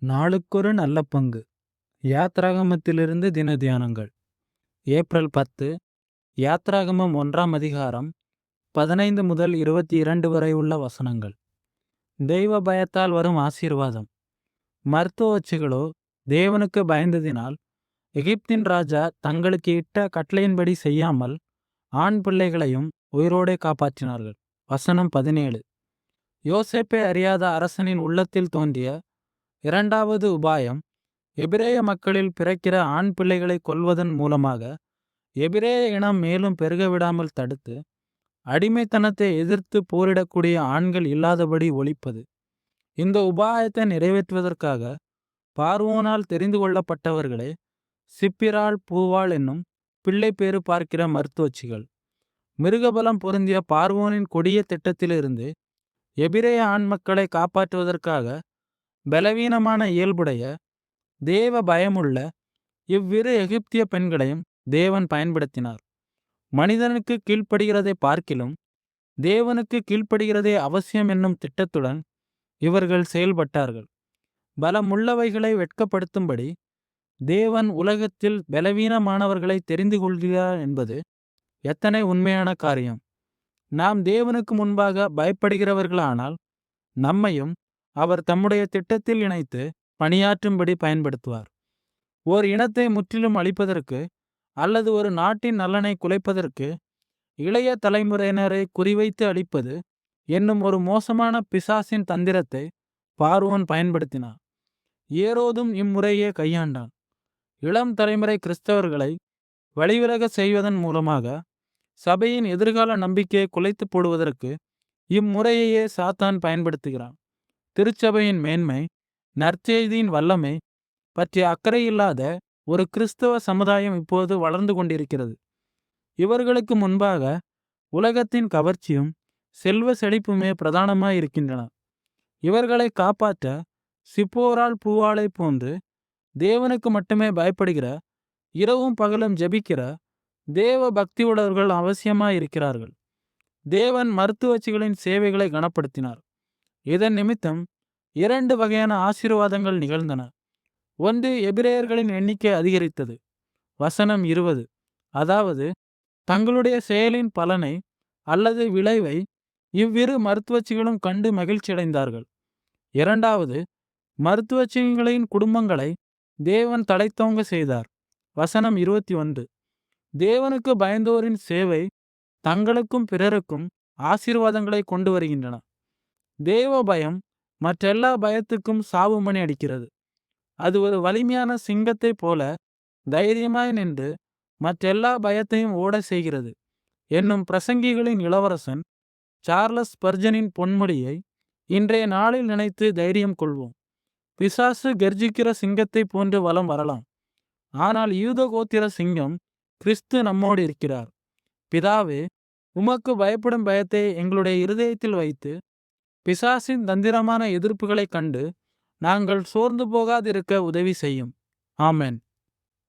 நாளுக்கொரு நல்ல பங்கு. யாத்ராகமத்திலிருந்து தின தியானங்கள். ஏப்ரல் 10. யாத்ராகமம் 1ஆம் அதிகாரம் 15 முதல் 22 வரை உள்ள வசனங்கள். தெய்வ பயத்தால் வரும் ஆசீர்வாதம். மருத்துவச்சிகளோ தேவனுக்கு பயந்ததினால் எகிப்தின் ராஜா தங்களுக்கு இட்ட கட்டளையின்படி செய்யாமல் ஆண் பிள்ளைகளையும் உயிரோடே காப்பாற்றினார்கள். வசனம் 17. யோசேப்பை அறியாத அரசனின் உள்ளத்தில் தோன்றிய இரண்டாவது உபாயம் எபிரேய மக்களில் பிறக்கிற ஆண் பிள்ளைகளை கொல்வதன் மூலமாக எபிரேய இனம் மேலும் பெருகவிடாமல் தடுத்து அடிமைத்தனத்தை எதிர்த்து போரிடக்கூடிய ஆண்கள் இல்லாதபடி ஒழிப்பது. இந்த உபாயத்தை நிறைவேற்றுவதற்காக பார்வோனால் தெரிந்து கொள்ளப்பட்டவர்களே சிப்பிராள் பூவாள் என்னும் பிள்ளை பேறு பார்க்கிற மருத்துவச்சிகள். மிருகபலம் பொருந்திய பார்வோனின் கொடிய திட்டத்திலிருந்து எபிரேய ஆண் மக்களை காப்பாற்றுவதற்காக பலவீனமான இயல்புடைய தேவ பயமுள்ள இவ்விரு எகிப்திய பெண்களையும் தேவன் பயன்படுத்தினார். மனிதனுக்கு கீழ்ப்படுகிறதை பார்க்கிலும் தேவனுக்கு கீழ்ப்படுகிறதே அவசியம் என்னும் திட்டத்துடன் இவர்கள் செயல்பட்டார்கள். பலமுள்ளவைகளை வெட்கப்படுத்தும்படி தேவன் உலகத்தில் பலவீனமானவர்களை தெரிந்து கொள்கிறார் என்பது எத்தனை உண்மையான காரியம். நாம் தேவனுக்கு முன்பாக பயப்படுகிறவர்களானால் நம்மையும் அவர் தம்முடைய திட்டத்தில் இணைத்து பணியாற்றும்படி பயன்படுத்துவார். ஓர் இனத்தை முற்றிலும் அழிப்பதற்கு அல்லது ஒரு நாட்டின் நலனை குலைப்பதற்கு இளைய தலைமுறையினரை குறிவைத்து அழிப்பது என்னும் ஒரு மோசமான பிசாசின் தந்திரத்தை பார்வோன் பயன்படுத்தினார். ஏரோதும் இம்முறையே கையாண்டான். இளம் தலைமுறை கிறிஸ்தவர்களை வழிவிலக செய்வதன் மூலமாக சபையின் எதிர்கால நம்பிக்கையை குலைத்து போடுவதற்கு இம்முறையையே சாத்தான் பயன்படுத்துகிறான். திருச்சபையின் மேன்மை, நற்செய்தியின் வல்லமை பற்றிய அக்கறையில்லாத ஒரு கிறிஸ்தவ சமுதாயம் இப்போது வளர்ந்து கொண்டிருக்கிறது. இவர்களுக்கு முன்பாக உலகத்தின் கவர்ச்சியும் செல்வ செழிப்புமே பிரதானமாயிருக்கின்றன. இவர்களை காப்பாற்ற சிப்போராள் பூவாளை போன்று தேவனுக்கு மட்டுமே பயப்படுகிற, இரவும் பகலும் ஜெபிக்கிற தேவ பக்தியுள்ளவர்கள் அவசியமாயிருக்கிறார்கள். தேவன் மருத்துவச்சிகளின் சேவைகளை கனப்படுத்தினார். இதன் நிமித்தம் 2 வகையான ஆசீர்வாதங்கள் நிகழ்ந்தன. ஒன்று, எபிரேயர்களின் எண்ணிக்கை அதிகரித்தது. வசனம் 20. அதாவது தங்களுடைய செயலின் பலனை அல்லது விளைவை இவ்விரு மருத்துவச்சிகளும் கண்டு மகிழ்ச்சியடைந்தார்கள். இரண்டாவது, மருத்துவச்சிகளின் குடும்பங்களை தேவன் தழைத்தோங்க செய்தார். வசனம் 21. தேவனுக்கு பயந்தோரின் சேவை தங்களுக்கும் பிறருக்கும் ஆசீர்வாதங்களை கொண்டு வருகின்றன. தேவ பயம் மற்றெல்லா பயத்துக்கும் சாவுமணி அடிக்கிறது. அது ஒரு வலிமையான சிங்கத்தை போல தைரியமாய் நின்று மற்றெல்லா பயத்தையும் ஓட செய்கிறது என்னும் பிரசங்கிகளின் இளவரசன் சார்லஸ் ஸ்பர்ஜனின் பொன்மொழியை இன்றைய நாளில் நினைத்து தைரியம் கொள்வோம். பிசாசு கர்ஜிக்கிற சிங்கத்தை போன்று வலம் வரலாம். ஆனால் யூத கோத்திர சிங்கம் கிறிஸ்து நம்மோடு இருக்கிறார். பிதாவே, உமக்கு பயப்படும் பயத்தை எங்களுடைய இருதயத்தில் வைத்து பிசாசின் தந்திரமான எதிர்ப்புகளைக் கண்டு நாங்கள் சோர்ந்து போகாதிருக்க உதவி செய்யும். ஆமென்.